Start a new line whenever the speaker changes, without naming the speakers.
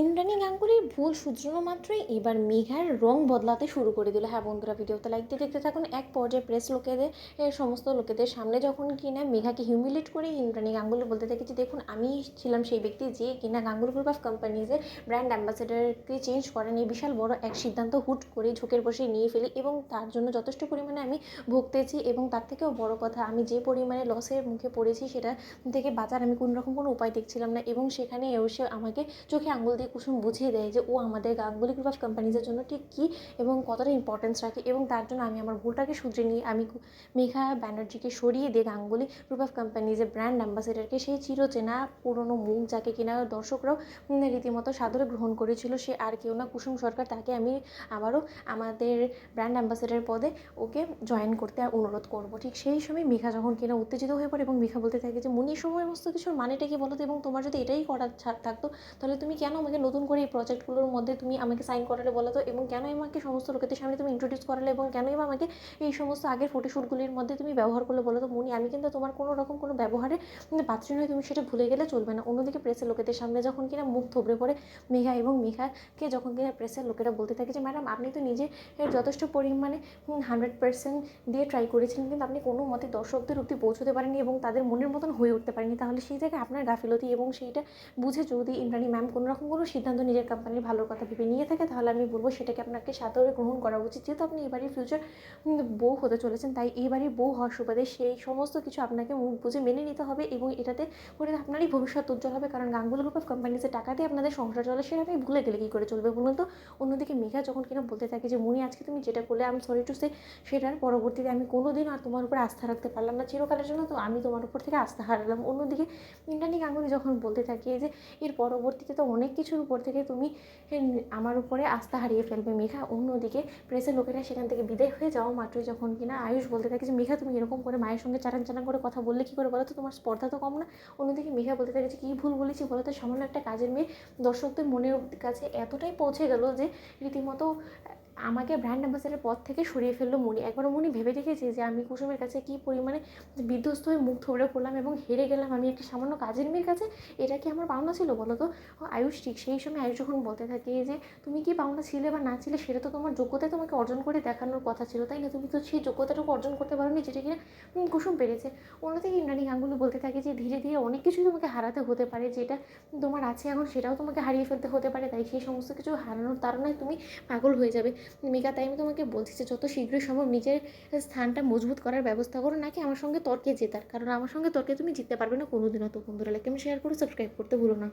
ইন্দ্রাণী গাঙ্গুলির ভুল শুধরানো মাত্রই এবার মেঘার রং বদলাতে শুরু করে দিল। হ্যাঁ বন্ধুরা, ভিডিওতে লাইক দিয়ে দেখতে থাকুন। এক পর্যায়ে প্রেস লোকেদের সমস্ত লোকেদের সামনে যখন কিনা মেঘাকে হিউমিলেট করে ইন্দ্রাণী গাঙ্গুলি বলতে থাকে যে দেখুন, আমি ছিলাম সেই ব্যক্তি যে কিনা গাঙ্গুলি গ্রুপ অফ কোম্পানিজের ব্র্যান্ড অ্যাম্বাসেডারকে চেঞ্জ করেন। এই বিশাল বড় এক সিদ্ধান্ত হুট করে ঝোঁকের বসে নিয়ে ফেলি এবং তার জন্য যথেষ্ট পরিমাণে আমি ভুগতেছি। এবং তার থেকেও বড় কথা, আমি যে পরিমাণে লসের মুখে পড়েছি সেটা থেকে বাঁচার আমি কোনো রকম কোনো উপায় দেখছিলাম না। এবং সেখানে এসে আমাকে চোখে আঙুল দিয়ে কুসুম বুঝিয়ে দেয় যে ও আমাদের গাঙ্গুলি গ্রুপ অফ কোম্পানিজের জন্য ঠিক কী এবং কতটা ইম্পর্টেন্স রাখে। এবং তার জন্য আমি আমার ভুলটাকে শুধরে নিয়ে আমি মেঘা ব্যানার্জিকে সরিয়ে দিয়ে গাঙ্গুলি গ্রুপ অফ কোম্পানিজের ব্র্যান্ড অ্যাম্বাসেডারকে, সেই চিরচেনা পুরনো মুখ যাকে কিনা দর্শকরাও রীতিমতো সাদরে গ্রহণ করেছিল, সে আর কেউ না কুসুম সরকার, তাকে আমি আবারও আমাদের ব্র্যান্ড অ্যাম্বাসেডার পদে ওকে জয়েন করতে অনুরোধ করবো। ঠিক সেই সময় মেঘা যখন কিনা উত্তেজিত হয়ে পড়ে এবং মেঘা বলতে থাকে যে মুনি, সমস্ত কিছুর মানেটা কি বলো তো, এবং তোমার যদি এটাই করার থাকতো তাহলে তুমি কেন আমাকে নতুন করে এই প্রজেক্টগুলোর মধ্যে তুমি আমাকে সাইন করালে বলো তো, এবং কেন আমাকে সমস্ত লোকেদের সামনে তুমি ইন্ট্রোডিউস করালে, এবং কেনই বা আমাকে এই সমস্ত আগের ফটোশ্যুটগুলির মধ্যে তুমি ব্যবহার করলে বলো তো। মুনি, আমি কিন্তু তোমার কোনো রকম কোনো ব্যবহারে পাত্রী নয়, তুমি সেটা ভুলে গেলে চলবে না। অন্যদিকে প্রেসের লোকেদের সামনে যখন কিনা মুখ থবড়ে পড়ে মেঘা, এবং মেঘাকে যখন কিনা প্রেসের লোকেরা বলতে থাকে যে ম্যাডাম, আপনি তো নিজে যথেষ্ট পরিমাণে 100% দিয়ে ট্রাই করেছিলেন, কিন্তু আপনি কোনো মতে দর্শকদের অব্দি পৌঁছতে পারেননি এবং তাদের মনের মতন হয়ে উঠতে পারেনি, তাহলে সেই জায়গায় আপনার গাফিলতি। এবং সেইটা বুঝে যদি ইন্দ্রাণী ম্যাম কোনো রকম কোনো সিদ্ধান্ত নিজের কোম্পানির ভালোর কথা ভেবে নিয়ে থাকে, তাহলে আমি বলবো সেটাকে আপনাকে সাদরে গ্রহণ করা উচিত। যেহেতু আপনি এবারই ফিউচার বউ হতে চলেছেন, তাই এইবারই বউ হওয়ার সুবাদে সেই সমস্ত কিছু আপনাকে মুখ বুঝে মেনে নিতে হবে এবং এটাতে করে আপনারই ভবিষ্যৎ উজ্জ্বল হবে। কারণ গাঙ্গুলি গ্রুপ অফ কোম্পানিজে টাকা দিয়ে আপনাদের সংসার চলে, সেটা আপনি ভুলে গেলে কী করে চলবে বলুন তো। অন্যদিকে মেঘা যখন কিনা বলতে থাকে যে মুনি, আজকে তুমি যেটা করলে আমি সরি টু সে, সেটার পরবর্তীতে আমি কোনোদিন আর তোমার উপরে আস্থা রাখতে পারলাম না, চিরকালের জন্য তো আমি তোমার উপর থেকে আস্থা হারালাম। অন্যদিকে ইন্দ্রাণী গাঙ্গুলি যখন বলতে থাকে যে এর পরবর্তীতে তো অনেক কিছুর উপর থেকে তুমি আমার উপরে আস্থা হারিয়ে ফেলবে মেঘা। অন্যদিকে প্রেসের লোকেরা সেখান থেকে বিদায় হয়ে যাওয়া মাত্রই যখন কিনা আয়ুষ বলতে থাকে যে মেঘা, তুমি এরকম করে মায়ের সঙ্গে চাটান চাটান করে কথা বললে কী করে বলো তো, তোমার স্পর্ধা তো কম না। অন্যদিকে মেঘা বলতে থাকে যে কী ভুল বলেছি বলো তো, সামান্য একটা কাজের মেয়ে দর্শকদের মনের কাছে এতটাই পৌঁছে গেল যে রীতিমতো আমাকে ব্র্যান্ড অ্যাম্বাসেডার পদ থেকে সরিয়ে ফেললো মুনি। একবারও মুনি ভেবে দেখেছি যে আমি কুসুমের কাছে কী পরিমাণে বিধ্বস্ত হয়ে মুখ থবড়ে পড়লাম এবং হেরে গেলাম আমি একটা সামান্য কাজের মেয়ের কাছে? এটা কি আমার পাওনা ছিল বলো তো? আয়ুষ ঠিক সেই সময় আয়ুষ যখন বলতে থাকে যে তুমি কি পাওনা ছিলে বা না ছিলে, সেটা তো তোমার যোগ্যতায় তোমাকে অর্জন করে দেখানোর কথা ছিল, তাই না? তুমি তো সেই যোগ্যতাটুকু অর্জন করতে পারোনি যেটা কিনা কুসুম পেরেছে। অন্যদিকে ইন্দ্রাণী গাঙ্গুলি বলতে থাকে যে ধীরে ধীরে অনেক কিছুই তোমাকে হারাতে হতে পারে, যেটা তোমার আছে এখন সেটাও তোমাকে হারিয়ে ফেলতে হতে পারে, তাই সেই সমস্ত কিছু হারানোর তাড়নায় তুমি পাগল হয়ে যাবে মেঘা। তাই আমি তোমাকে বলছি যে যত শীঘ্রই সম্ভব নিজের স্থানটা মজবুত করার ব্যবস্থা করো, নাকি আমার সঙ্গে তর্কে জেতার, কারণ আমার সঙ্গে তর্কে তুমি জিততে পারবে না কোনোদিনও। তো বন্ধুরা, লাইক, কমেন্ট, শেয়ার করে সাবস্ক্রাইব করতে ভুলো না।